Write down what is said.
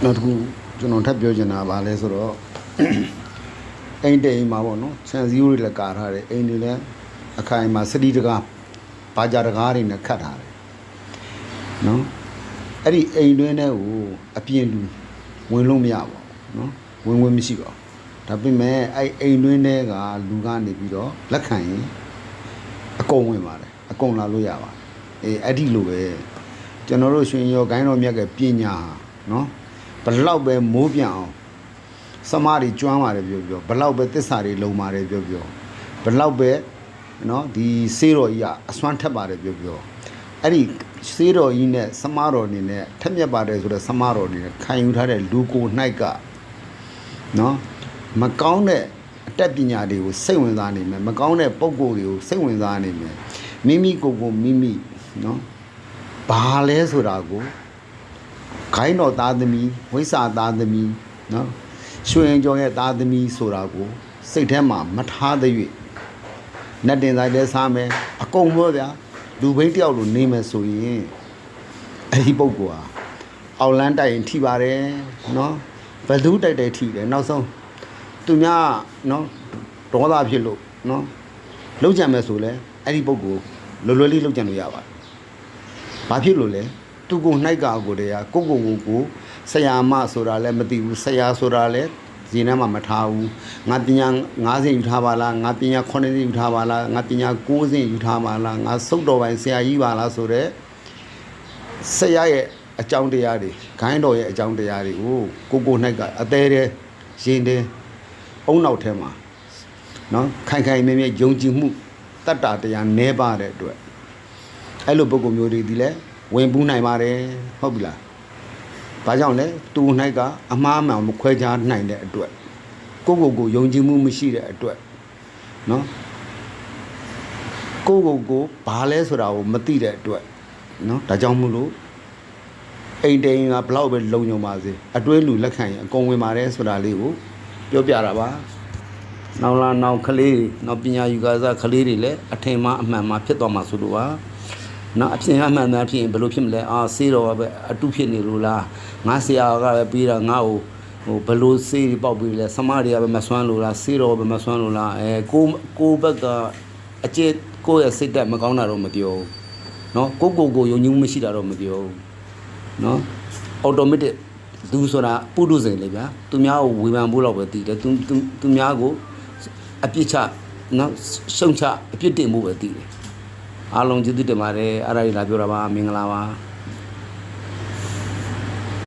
နောက်တစ်ခုကျွန်တော်ထပ်ပြောချင်တာပါလဲဆိုတော့အိမ်တိမ်မှာပေါ့နော်ခြံစည်းရိုးတွေလည်းကာထားတယ်အိမ်တွေလည်းအခိုင်မှာစတိတကားဘာကြတကားတွေနဲ့ခတ်ထားတယ်နော်အဲ့ဒီအိမ်တွင်းထဲကိုအပြင်လူဝင်လို့မရပါဘူးနော်ဝင်မရှိပါဘူးဒါပေမဲ့အဲ့အိမ်တွင်းထဲကလူကနေပြီးတော့လက်ခံရင်အကုန်ဝင်ပါတယ်အကုန်လာလို့ရပါတယ်အဲ့ဒီလိုပဲကျွန်တော်တို့ရွှေရောဂိုင်းတော်မြတ်ကပညာနော်ဘလောက်ပဲမိုးပြန်အောင်စမားတွေကျွမ်းပါတယ်ပြောဘလောက်ပဲသစ္စာတွေလုံပါတယ်ပြောဘလောက်ပဲနော်ဒီစေးတော်ကြီးကအစွမ်းထက်ပါတယ်ပြောအဲ့ဒီစေးတော်ကြီးနဲ့စမားတော်နေနဲ့ထက်မြက်ပါတယ်ဆိုတော့စမားတော်နေနဲ့ခံယူထားတဲ့လူကို၌ကနော်မကောင်းတဲ့အတတ်ပညာတွေကိုစိတ်ဝင်စားနေမယ်မကောင်းတဲ့ပုံကိုယ်တွေကိုစိတ်ဝင်စားနေမယ်မိမိကိုယ်ကိုမိမိနော်ဘာလဲဆိုတာကိုဂိုင်းတော်သားသမီးဝိစာသားသမီးနော်ရွှေရင်ကျော်ရဲ့သားသမီးဆိုတာကိုစိတ်ထဲမှာမထားသရွေ့နတ်တင်ဆိုင်တဲ့စားမယ်အကုန်ပြောဗျာလူဘိန်းတယောက်လိုနေမယ်ဆိုရင်အဲ့ဒီပုဂ္ဂိုလ်ဟာအောက်လန်းတိုက်ရင်ထိပါတယ်နော်ဘယ်သူတိုက်တိုက်ထိတယ်နောက်ဆုံးသူများနော်ဒေါသဖြစ်လို့နော်လောက်ကြံမယ်ဆိုလဲအဲ့ဒီပုဂ္ဂိုလ်လွယ်လွယ်လေးလောက်ကြံလို့ရပါတယ်ဘာဖြစ်လို့လဲသူကိုနှိုက်ကကိုတည်းကကိုဆရာမဆိုတာလည်းမသိဘူးဆရာဆိုတာလည်းဇင်းထဲမှာမထားဘူးငါပညာ9ဆင့်ယူထားပါလားငါပညာ9ဆင့်ယူထားပါလားငါပညာ9ဆင့်ယူထားပါလားငါစုတ်တော်ပိုင်းဆရာကြီးပါလားဆိုတော့ဆရာရဲ့အကြောင်းတရားတွေဂိုင်းတော်ရဲ့အကြောင်းတရားတွေကိုကိုနှိုက်ကအသေးတဲ့ရင်တဲ့အုံနောက်ထဲမှာနော်ခိုင်ခိုင်မြဲမြဲယုံကြည်မှုတတ္တတရားနဲပါတဲ့အတွက်အဲ့လိုပုဂ္ဂိုလ်မျိုးတွေဒီလဲဝင်ပူးနိုင်ပါတယ်ဟုတ်ပြီလားဘာကြောင့်လဲသူ၌ကအမှားမှန်မခွဲခြားနိုင်တဲ့အတွက်ကိုယုံကြည်မှုမရှိတဲ့အတွက်နော်ကိုဘာလဲဆိုတာကိုမသိတဲ့အတွက်နော်ဒါကြောင့်မို့လို့အိမ်တိန်ကဘလောက်ပဲလုံညုံပါစေအတွဲလူလက်ခံရင်အကုန်ဝင်ပါတယ်ဆိုတာလေးကိုပြောပြတာပါနောက်ကလေးနောက်ပညာယူကစားကလေးတွေလည်းအထင်မှအမှန်မှဖြစ်သွားမှာဆိုလို့ပါနော်အဖြစ်အမှန်မှန်ဖြစ်ရင်ဘယ်လိုဖြစ်မလဲစေးတော်ပဲအတုဖြစ်နေလို့လားငါဆရာကပဲပြီးတာငါ့ကိုဘယ်လိုစေးပေါက်ပြီးလဲစမတွေကပဲမဆွမ်းလို့လားစေးတော်ပဲမဆွမ်းလို့လားကိုဘက်ကအကျစ်ကိုရဲ့စိတ်တက်မကောင်းတာတော့မပြောဘူးနော်ကိုယုံကြည်မှုမရှိတာတော့မပြောဘူးနော်အော်တိုမက်တစ်သူဆိုတာပုထုဇဉ်လေဗျာသူများကိုဝေဖန်ဖို့တော့ပဲတည်တယ်သူများကိုအပြစ်ချနော်ရှုံချအပြစ်တင်ဖို့ပဲတည်တယ်အားလုံးကျေးဇူးတင်ပါတယ်အားရည်လာပြောတာပါမင်္ဂလာပါ